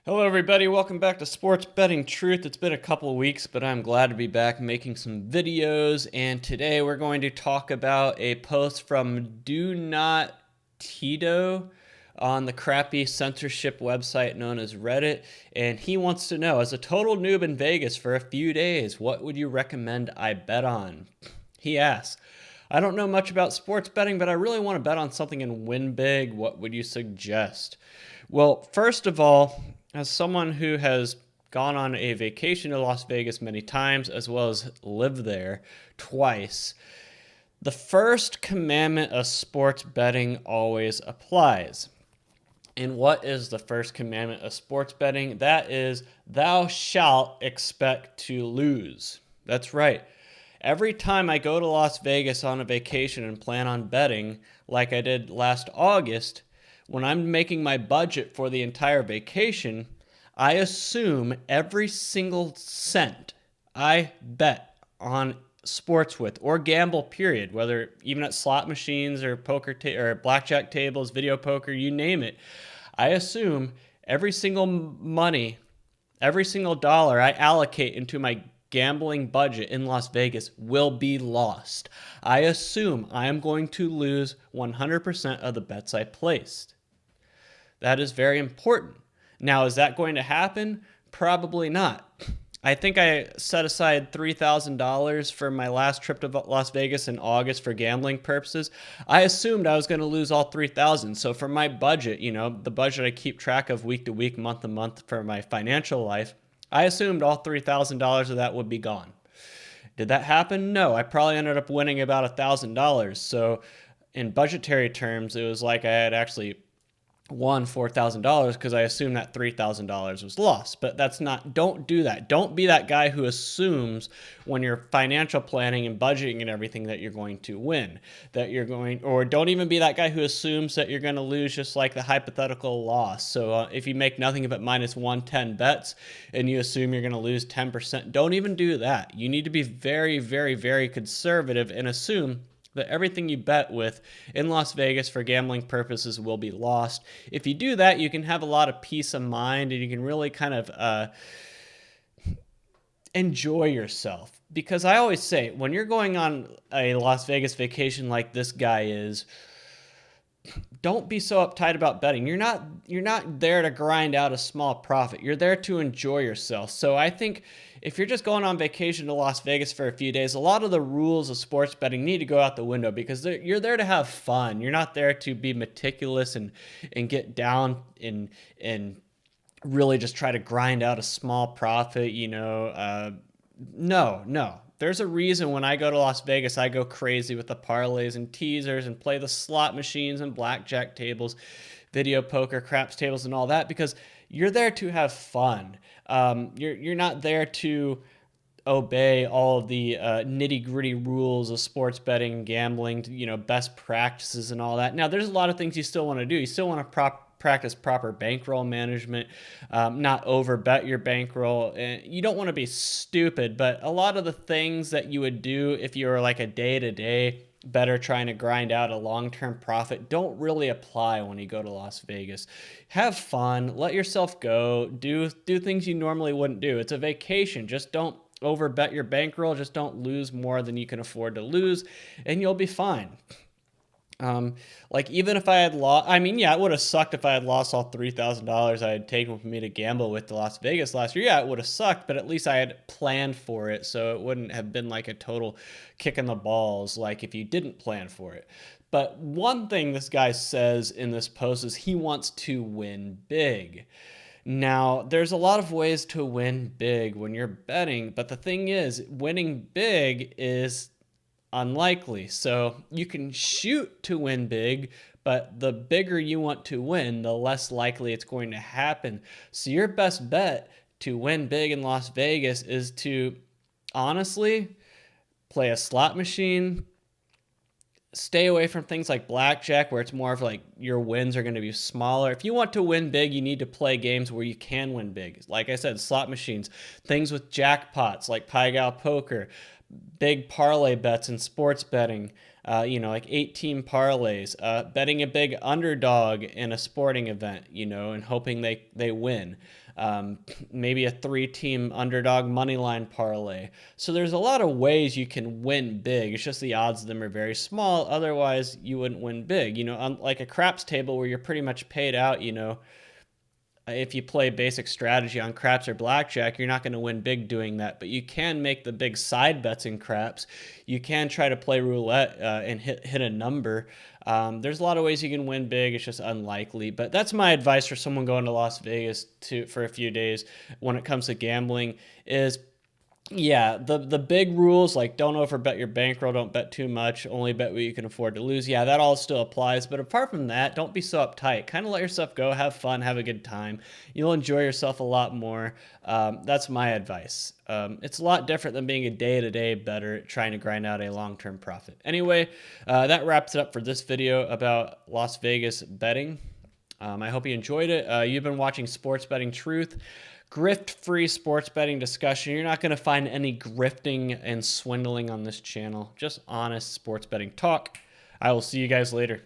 Hello, everybody. Welcome back to Sports Betting Truth. It's been a couple of weeks, but I'm glad to be back making some videos. And today we're going to talk about a post from Do Not Tito on the crappy censorship website known as Reddit. And he wants to know, as a total noob in Vegas for a few days, what would you recommend I bet on? He asks, I don't know much about sports betting, but I really want to bet on something and win big. What would you suggest? Well, first of all, as someone who has gone on a vacation to Las Vegas many times, as well as lived there twice, the first commandment of sports betting always applies. And what is the first commandment of sports betting? That is, thou shalt expect to lose. That's right. Every time I go to Las Vegas on a vacation and plan on betting, like I did last August, when I'm making my budget for the entire vacation, I assume every single cent I bet on sports with or gamble period, whether even at slot machines or or blackjack tables, video poker, you name it, I assume every single money, every single dollar I allocate into my gambling budget in Las Vegas will be lost. I assume I am going to lose 100% of the bets I placed. That is very important. Now, is that going to happen? Probably not. I think I set aside $3,000 for my last trip to Las Vegas in August for gambling purposes. I assumed I was going to lose all $3,000. So for my budget, the budget I keep track of week to week, month to month for my financial life, I assumed all $3,000 of that would be gone. Did that happen? No. I probably ended up winning about $1,000. So in budgetary terms, it was like I had actually won $4,000 because I assumed that $3,000 was lost. But that's not, don't do that. Don't be that guy who assumes when you're financial planning and budgeting and everything that you're going to win, or don't even be that guy who assumes that you're going to lose, just like the hypothetical loss. So if you make nothing but minus 110 bets and you assume you're going to lose 10%, don't even do that. You need to be very, very, very conservative and assume that everything you bet with in Las Vegas for gambling purposes will be lost. If you do that, you can have a lot of peace of mind and you can really kind of enjoy yourself. Because I always say, when you're going on a Las Vegas vacation like this guy is, don't be so uptight about betting. You're not there to grind out a small profit. You're there to enjoy yourself. So I think if you're just going on vacation to Las Vegas for a few days, a lot of the rules of sports betting need to go out the window because you're there to have fun. You're not there to be meticulous and get down and really just try to grind out a small profit, no. There's a reason when I go to Las Vegas, I go crazy with the parlays and teasers and play the slot machines and blackjack tables, video poker, craps tables, and all that, because you're there to have fun. You're not there to obey all of the nitty-gritty rules of sports betting, gambling, best practices and all that. Now, there's a lot of things you still want to do. You still want to practice proper bankroll management, not overbet your bankroll. And you don't want to be stupid, but a lot of the things that you would do if you were like a day-to-day bettor trying to grind out a long-term profit don't really apply when you go to Las Vegas. Have fun, let yourself go, do things you normally wouldn't do. It's a vacation. Just don't overbet your bankroll. Just don't lose more than you can afford to lose, and you'll be fine. Like even if I had lost, it would have sucked if I had lost all $3,000 I had taken with me to gamble with to Las Vegas last year. Yeah, it would have sucked, but at least I had planned for it, so it wouldn't have been like a total kick in the balls like if you didn't plan for it. But one thing this guy says in this post is he wants to win big. Now, there's a lot of ways to win big when you're betting, but the thing is, winning big is unlikely. So you can shoot to win big, but the bigger you want to win, the less likely it's going to happen. So your best bet to win big in Las Vegas is to honestly play a slot machine, stay away from things like blackjack, where it's more of like your wins are going to be smaller. If you want to win big, you need to play games where you can win big. Like I said, slot machines, things with jackpots like Pai Gow Poker, big parlay bets in sports betting, like 8-team parlays, betting a big underdog in a sporting event, and hoping they win. Maybe a 3-team underdog money line parlay. So there's a lot of ways you can win big. It's just the odds of them are very small. Otherwise, you wouldn't win big. Like a craps table where you're pretty much paid out, if you play basic strategy on craps or blackjack, you're not going to win big doing that, but you can make the big side bets in craps. You can try to play roulette and hit a number. There's a lot of ways you can win big. It's just unlikely, but that's my advice for someone going to Las Vegas for a few days when it comes to gambling is, yeah, the big rules, like don't overbet your bankroll, don't bet too much, only bet what you can afford to lose. Yeah, that all still applies. But apart from that, don't be so uptight. Kind of let yourself go, have fun, have a good time. You'll enjoy yourself a lot more. That's my advice. It's a lot different than being a day-to-day bettor trying to grind out a long-term profit. Anyway, that wraps it up for this video about Las Vegas betting. I hope you enjoyed it. You've been watching Sports Betting Truth. Grift-free sports betting discussion. You're not going to find any grifting and swindling on this channel. Just honest sports betting talk. I will see you guys later.